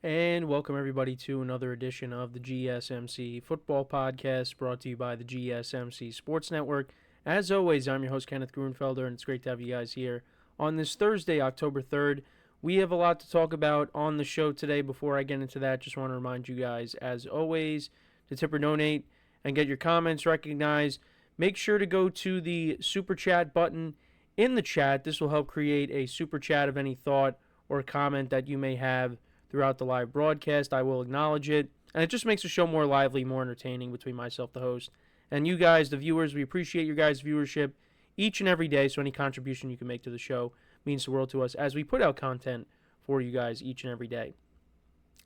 And welcome everybody to another edition of the GSMC Football Podcast, brought to you by the GSMC Sports Network. As always, I'm your host, Kenneth Grunfelder, and it's great to have you guys here on this Thursday, October 3rd. We have a lot to talk about on the show today. Before I get into that, just want to remind you guys, as always, to tip or donate and get your comments recognized. Make sure to go to the Super Chat button in the chat. This will help create a Super Chat of any thought or comment that you may have throughout the live broadcast. I will acknowledge it, and it just makes the show more lively, more entertaining between myself, the host, and you guys, the viewers. We appreciate your guys' viewership each and every day, so any contribution you can make to the show means the world to us as we put out content for you guys each and every day.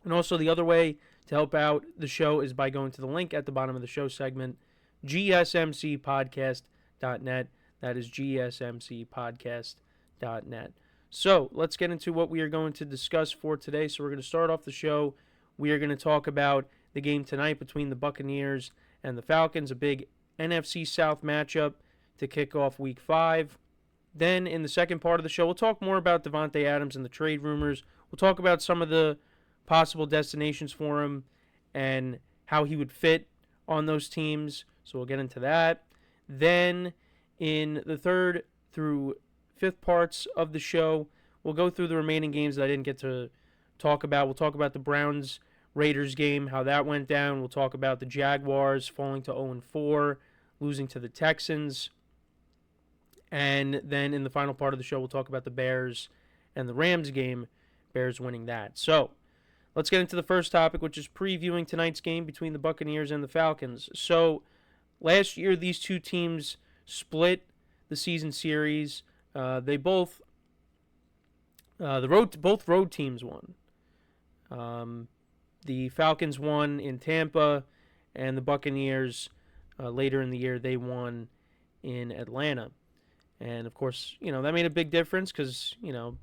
And also, the other way to help out the show is by going to the link at the bottom of the show segment, GSMCPodcast.net. That is GSMCPodcast.net. So, let's get into what we are going to discuss for today. So, we're going to start off the show. We are going to talk about the game tonight between the Buccaneers and the Falcons, a big NFC South matchup to kick off Week 5. Then, in the second part of the show, we'll talk more about Davante Adams and the trade rumors. We'll talk about some of the possible destinations for him and how he would fit on those teams. So, we'll get into that. Then, in the third through fifth parts of the show, we'll go through the remaining games that I didn't get to talk about. We'll talk about the Browns-Raiders game, how that went down. We'll talk about the Jaguars falling to 0-4, losing to the Texans. And then in the final part of the show, we'll talk about the Bears and the Rams game, Bears winning that. So, let's get into the first topic, which is previewing tonight's game between the Buccaneers and the Falcons. So, last year, these two teams split the season series. Both road teams won. The Falcons won in Tampa, and the Buccaneers later in the year they won in Atlanta. And of course, that made a big difference because the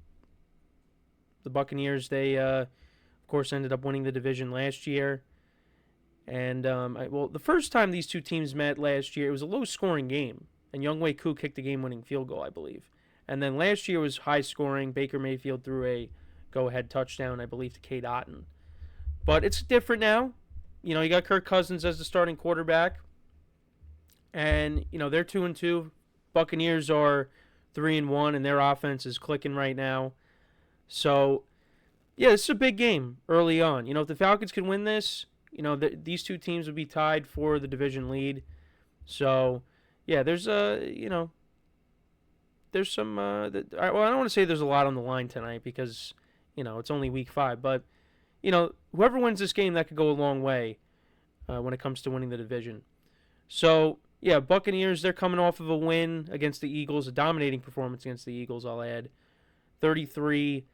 Buccaneers they of course ended up winning the division last year. And the first time these two teams met last year, it was a low-scoring game, and Younghoe Koo kicked the game-winning field goal, I believe. And then last year was high-scoring. Baker Mayfield threw a go-ahead touchdown, I believe, to Cade Otton. But it's different now. You got Kirk Cousins as the starting quarterback. And, they're 2-2. Buccaneers are 3-1, and their offense is clicking right now. So, yeah, this is a big game early on. If the Falcons can win this, these two teams would be tied for the division lead. So, yeah, there's there's some. I don't want to say there's a lot on the line tonight because it's only Week 5. But whoever wins this game, that could go a long way when it comes to winning the division. So yeah, Buccaneers, they're coming off of a win against the Eagles, a dominating performance against the Eagles. I'll add 33-16,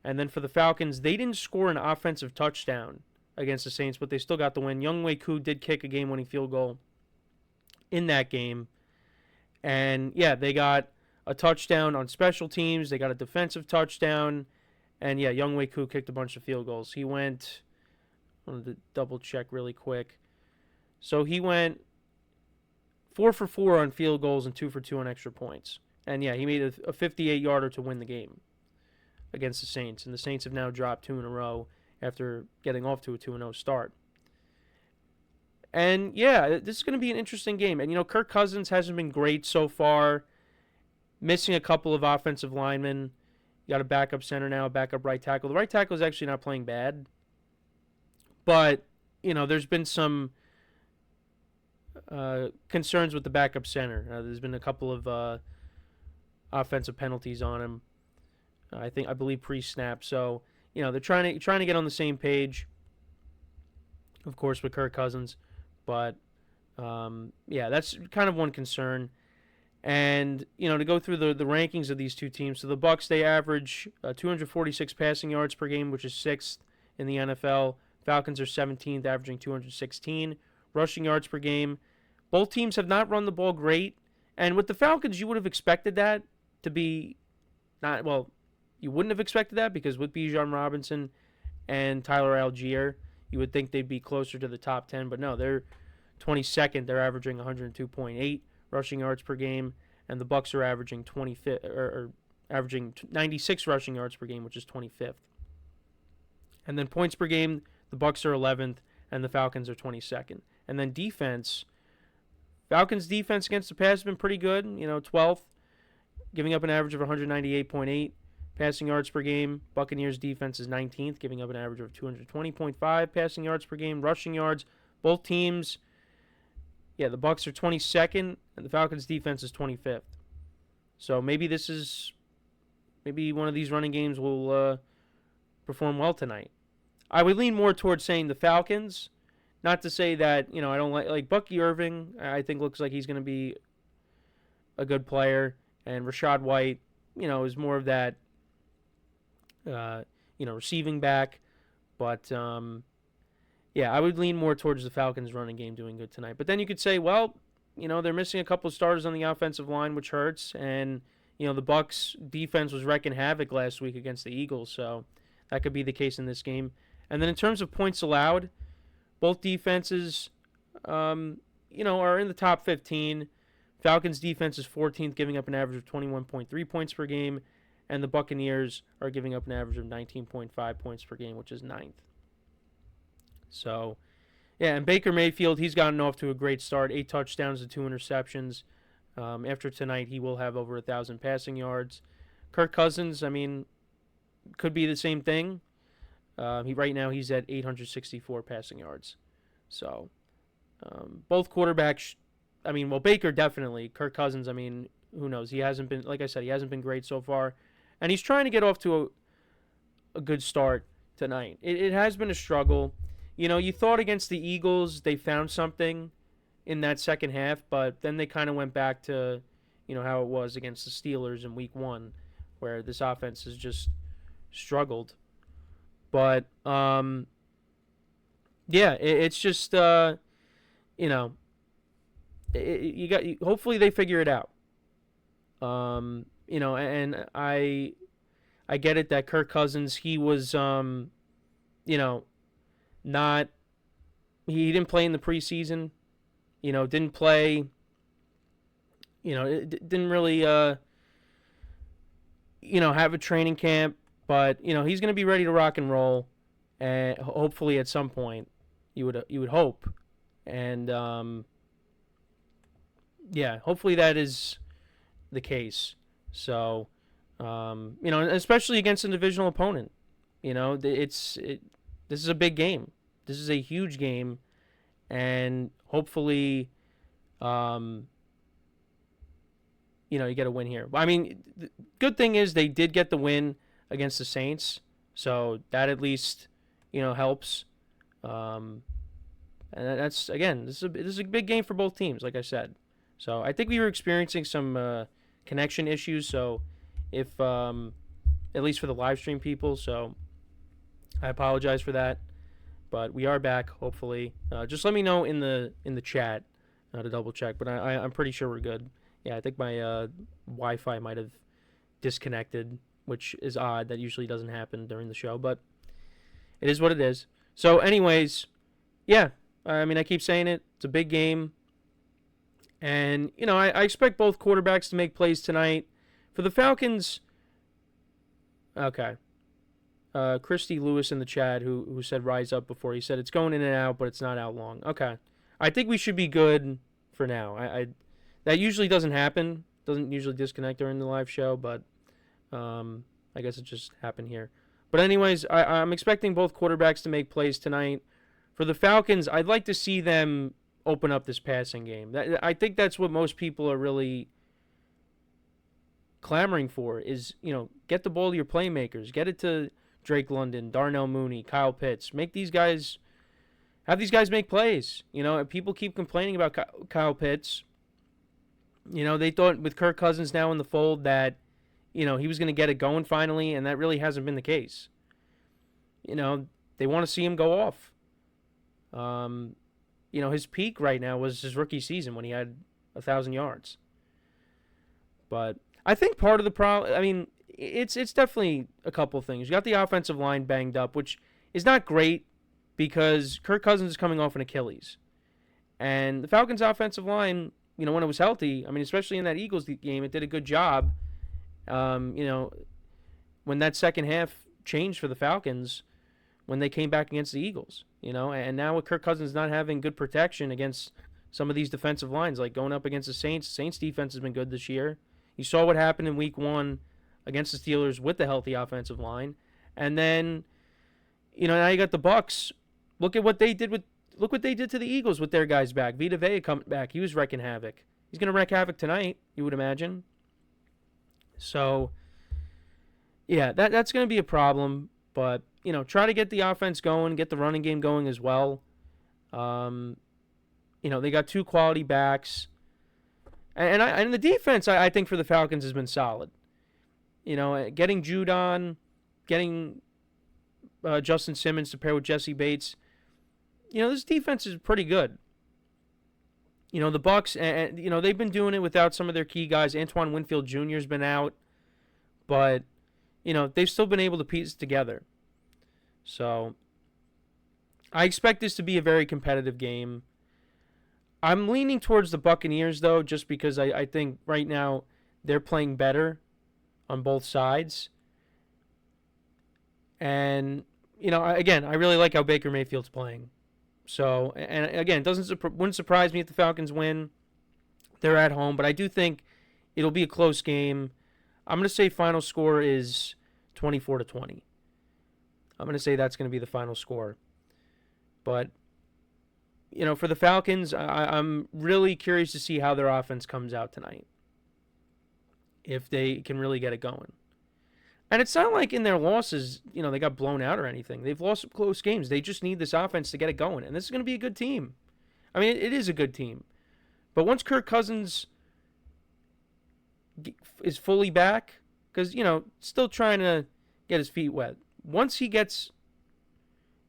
and then for the Falcons, they didn't score an offensive touchdown against the Saints, but they still got the win. Younghoe Koo did kick a game-winning field goal in that game. And, yeah, they got a touchdown on special teams. They got a defensive touchdown. And, yeah, Younghoe Koo kicked a bunch of field goals. He went, I wanted to double-check really quick. So he went 4 for 4 on field goals and 2 for 2 on extra points. And, yeah, he made a 58-yarder to win the game against the Saints. And the Saints have now dropped 2 in a row after getting off to a 2-0 start. And, yeah, this is going to be an interesting game. And, Kirk Cousins hasn't been great so far, missing a couple of offensive linemen. You got a backup center now, a backup right tackle. The right tackle is actually not playing bad. But, there's been some concerns with the backup center. There's been a couple of offensive penalties on him. I believe pre-snap. So, they're trying to get on the same page, of course, with Kirk Cousins. But, yeah, that's kind of one concern. And, to go through the rankings of these two teams. So the Bucs, they average 246 passing yards per game, which is 6th in the NFL. Falcons are 17th, averaging 216 rushing yards per game. Both teams have not run the ball great. And with the Falcons, you would have expected that to be you wouldn't have expected that because with Bijan Robinson and Tyler Algier, you would think they'd be closer to the top 10, but no, they're 22nd. They're averaging 102.8 rushing yards per game, and the Bucs are averaging 95 or averaging 96 rushing yards per game, which is 25th. And then points per game, the Bucs are 11th and the Falcons are 22nd. And then defense, Falcons defense against the pass has been pretty good, 12th, giving up an average of 198.8 passing yards per game. Buccaneers defense is 19th, giving up an average of 220.5 passing yards per game. Rushing yards, both teams, the Bucs are 22nd and the Falcons defense is 25th. So maybe one of these running games will perform well tonight. I would lean more towards saying the Falcons. Not to say that, I don't like Bucky Irving, I think looks like he's going to be a good player. And Rachaad White, is more of that, receiving back. But, I would lean more towards the Falcons running game doing good tonight. But then you could say, well, they're missing a couple of starters on the offensive line, which hurts. And, the Bucs defense was wrecking havoc last week against the Eagles. So that could be the case in this game. And then in terms of points allowed, both defenses, are in the top 15. Falcons defense is 14th, giving up an average of 21.3 points per game. And the Buccaneers are giving up an average of 19.5 points per game, which is 9th. So, and Baker Mayfield, he's gotten off to a great start. 8 touchdowns to 2 interceptions. After tonight, he will have over 1,000 passing yards. Kirk Cousins, could be the same thing. Right now he's at 864 passing yards. So, both quarterbacks, Baker definitely. Kirk Cousins, who knows? He hasn't been, like I said, he hasn't been great so far. And he's trying to get off to a good start tonight. It has been a struggle. You thought against the Eagles they found something in that second half, but then they kind of went back to, how it was against the Steelers in week 1, where this offense has just struggled. But, it's just, hopefully they figure it out. And I get it that Kirk Cousins, he was, he didn't play in the preseason, didn't play, didn't really, have a training camp. But, he's going to be ready to rock and roll, and hopefully at some point, you would hope. And, hopefully that is the case. So, especially against a divisional opponent, this is a big game. This is a huge game, and hopefully, you get a win here. The good thing is they did get the win against the Saints, so that at least helps. And that's, again, this is a big game for both teams, like I said. So I think we were experiencing some connection issues. So if at least for the live stream people, so I apologize for that. But we are back, hopefully. Just let me know in the chat to double check. But I'm pretty sure we're good. Yeah, I think my Wi-Fi might have disconnected, which is odd. That usually doesn't happen during the show, but it is what it is. So anyways, I keep saying it. It's a big game. And, I expect both quarterbacks to make plays tonight. For the Falcons, okay. Christy Lewis in the chat who said rise up before. He said it's going in and out, but it's not out long. Okay. I think we should be good for now. That usually doesn't happen. Doesn't usually disconnect during the live show, but I guess it just happened here. But anyways, I'm expecting both quarterbacks to make plays tonight. For the Falcons, I'd like to see them open up this passing game. I think that's what most people are really clamoring for is, get the ball to your playmakers. Get it to Drake London, Darnell Mooney, Kyle Pitts. Have these guys make plays. People keep complaining about Kyle Pitts. They thought with Kirk Cousins now in the fold that, he was going to get it going finally, and that really hasn't been the case. They want to see him go off. His peak right now was his rookie season when he had 1,000 yards. But I think part of the problem, it's definitely a couple of things. You got the offensive line banged up, which is not great because Kirk Cousins is coming off an Achilles. And the Falcons' offensive line, when it was healthy, especially in that Eagles game, it did a good job. When that second half changed for the Falcons, when they came back against the Eagles, and now with Kirk Cousins not having good protection against some of these defensive lines, like going up against the Saints defense has been good this year. You saw what happened in week 1 against the Steelers with the healthy offensive line. And then, now you got the Bucs. Look what they did to the Eagles with their guys back. Vita Vea coming back. He was wrecking havoc. He's going to wreak havoc tonight, you would imagine. So, yeah, that's going to be a problem. But, try to get the offense going, get the running game going as well. They got 2 quality backs. And the defense, I think, for the Falcons has been solid. Getting Judon, getting Justin Simmons to pair with Jesse Bates. This defense is pretty good. The Bucs, and they've been doing it without some of their key guys. Antoine Winfield Jr. has been out. But, they've still been able to piece it together. So, I expect this to be a very competitive game. I'm leaning towards the Buccaneers, though, just because I think right now they're playing better on both sides. And, again, I really like how Baker Mayfield's playing. So, and again, wouldn't surprise me if the Falcons win. They're at home, but I do think it'll be a close game. I'm going to say final score is 24-20. I'm going to say that's going to be the final score. But, for the Falcons, I'm really curious to see how their offense comes out tonight. If they can really get it going. And it's not like in their losses, they got blown out or anything. They've lost some close games. They just need this offense to get it going. And this is going to be a good team. I mean, it is a good team. But once Kirk Cousins is fully back, because, still trying to get his feet wet. Once he gets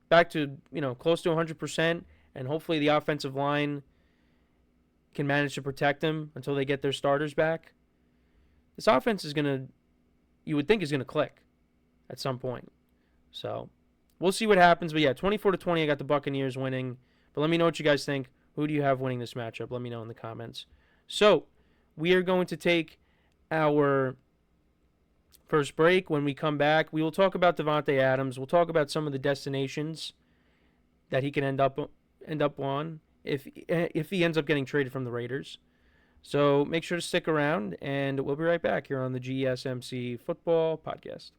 back to, close to 100%, and hopefully the offensive line can manage to protect him until they get their starters back, this offense is going to, you would think, is going to click at some point. So we'll see what happens. But yeah, 24-20, I got the Buccaneers winning. But let me know what you guys think. Who do you have winning this matchup? Let me know in the comments. So we are going to take our first break. When we come back, we will talk about Davante Adams. We'll talk about some of the destinations that he can end up on if he ends up getting traded from the Raiders. So make sure to stick around, and we'll be right back here on the GSMC Football Podcast.